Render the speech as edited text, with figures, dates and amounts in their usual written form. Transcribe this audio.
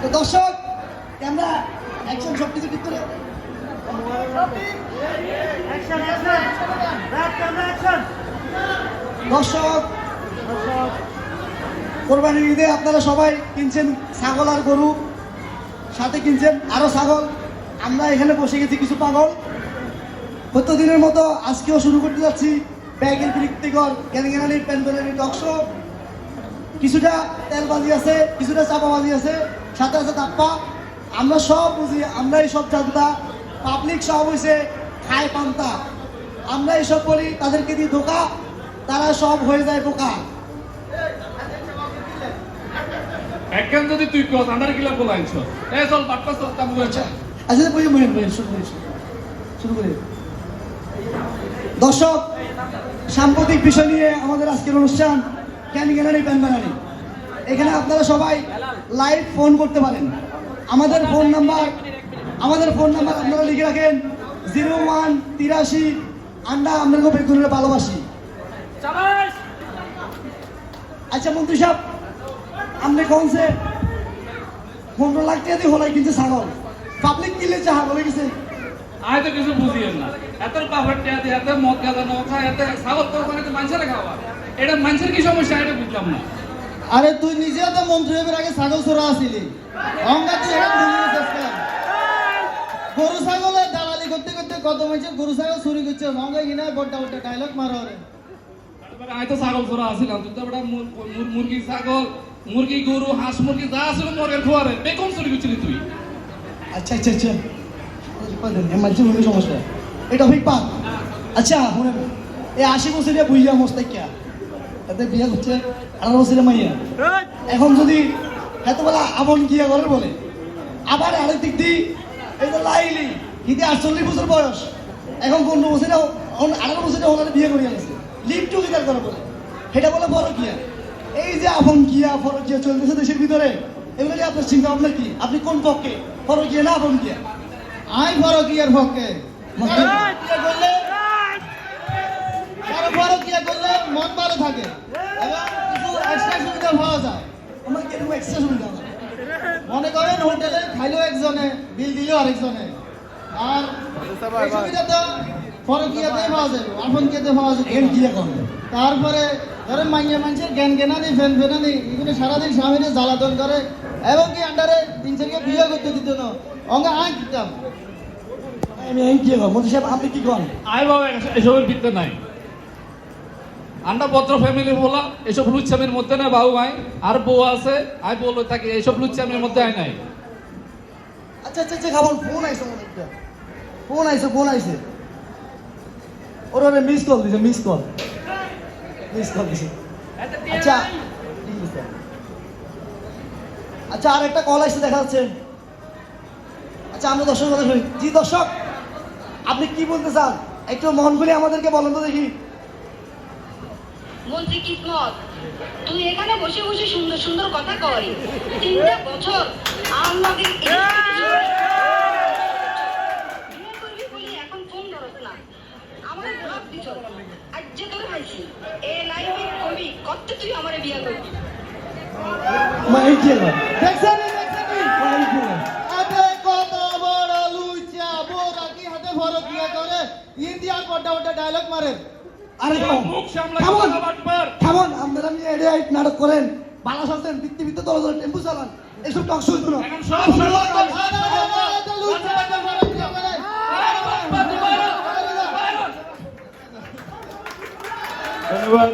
তো দর্শক camera action সব কিছু ঠিক করে দর্শক কোরবানির ঈদে আপনারা সবাই কিনছেন ছাগল আর গরু, সাথে কিনছেন আরো ছাগল। আমরা এখানে বসে গেছি কিছু পাগল। প্রত্যেকদিনের মতো আজকেও শুরু করতে যাচ্ছি ব্যাগের বিরক্তিকর জ্ঞানী প্যান্ডেলের টকশো। কিছুটা তেলবাজি আছে, কিছুটা চাপাবাজি আছে, সাথে আছে তাপ্পা। আমরা সব বুঝি, আমরা এই সব জানতা। পাবলিক সব হয়েছে খায় পান্তা। আমরা এইসব বলি, তাদেরকে দিয়ে ধোকা, তারা সব হয়ে যায় বোকা। একখান যদি তুই কস আন্ডার কিলা বলাইছ এ চল বাটপা চল কাম করছ। আচ্ছা বই শুরু করি। দর্শক, সাম্প্রতিক বিষয় নিয়ে আমাদের আজকের অনুষ্ঠান ক্যান গ্যালারি প্যান গ্যালারি। এখানে আপনারা সবাই লাইভ ফোন করতে পারেন। আমাদের ফোন নাম্বার আপনারা লিখে রাখেন 0183 আন্ডা আপনাকে বেগুনের ভালোবাসি। আচ্ছা মন্ত্রী সাহেব, আপনি কোন সে 15 লাখ টাকা দিয়ে হলাই কিন্তু ছাগল পাবলিক কিলে চাহা বলে গেছে। আয় তো কিছু বুঝিয়েন না, এত পাফার টিয়া দিয়ে এত মদ গাঁজা ন খায়, এত ছাগল তো মানে মানুষের খাওয়া, এটা মানুষের কি সমস্যা এটা বুঝলাম না। আরে তুই নিজেও তো মন্ত্রী হবার আগে ছাগল চোরা আসিলি, অঙ্গা তুই এখন ভুলে গেছিস কেন? গরু ছাগলের দালালি করতে করতে কত মানুষের গরু ছাগল চুরি করছে, অঙ্গা কিনা বড্ডা বড্ডা ডায়লগ মারা ওরে। আয় তো ছাগল চোরা আসিলাম, তুই তো একটা মুরগি ছাগল মুরগি গরু হাঁস মুরগি যা আসলে মরের খোয়ারে বেকম চুরি করছিলি তুই। আচ্ছা সমস্যা এটা ঠিক পাক। আচ্ছা শুনেন, এই 80 বছরে বুঝিয়া মোস্তাকিয়া এতে বিয়ে করছে 18 বছরে মাইয়া। এখন যদি এত বেলা আপন কিয়া করে বলে, আবার আরেক দিক দিয়ে এই যে লাইলি হিতে 48 বছর বয়স, এখন 15 বছরে 18 বছরে ওনারা বিয়ে করিয়া গেছে, লিভ টুগেদার করে বলে, সেটা বলে বড় কিয়া। এই যে আপন কিয়া ফরকিয়া চলতেছে দেশের ভিতরে, এগুলো কি আপনার চিন্তা ভাবনা কি? আপনি কোন পক্ষে, ফরকিয়া না আপন কিয়া? আই ফরকিয়ার পক্ষে। ফরকিয়া করলে মন ভালো থাকে এবং কিছু এক্সট্রা সুবিধা পাওয়া যায়। আমার কিরকম এক্সট্রা সুবিধা হয়? মনে করেন হোটেলে খাইলেও একজনে, বিল দিলেও আরেকজনে। আর এই সুবিধা তো ফরকিয়াতে পাওয়া যাবে, আপন কিয়াতে পাওয়া যাবে। এখন কি এখন? তারপরে ধরেন মানুষের জ্ঞান জ্ঞানানি ফ্যান ফ্যানানি এগুলো সারাদিন স্বামীরে জ্বালাতন করে এবং কি আন্ডারে 3-4কে বিয়ে করতে দিত না, অঙ্গে আঁক দিতাম। আমি কি কর মন্ত্রী সাহেব, আপনি কি করেন? আয় বাবা এসবের ভিত্তে নাই, আমরা ভদ্র ফ্যামিলি বলা, এসব লুচ্ছামের মধ্যে না বাবু ভাই। আর বউ আছে, আয় বলবো তাকে এইসব লুচ্ছামের মধ্যে আয় নাই। আচ্ছা খাবার ফোন আইছে, ফোন আইছে ওরে মিস কল দিছে। আচ্ছা আর একটা কল আসছে দেখা যাচ্ছে। আচ্ছা আমরা দর্শক কথা শুনি। জি দর্শক, আপনি কি বলতে চান একটু মন করে আমাদেরকে বলেন তো দেখি। মন্ত্রী কিসমত, তুই এখানে বসে বসে সুন্দর সুন্দর কথা কয়, 3টা বছর আমাদের এখন ফোন ধরস না, আমার জবাব দিছ। আজ যে তোর হাসি এ লাইফে কবি কত তুই আমারে বিয়া করবি। দেখছেন কত বড় লুচা বোরা কি হাতে ফরকিয়া করে ইন্ডিয়ান বড্ডা বড্ডা ডায়লগ মারে। আরে মুখ সামলা কথা বাটবার। কেমন আপনারা নিয়ে এডিট নাটক করেন, বালা সাজতেন, বৃত্তি দল টেম্পু চালান, এইসব টক শো শুনো। এখন সব ধন্যবাদ।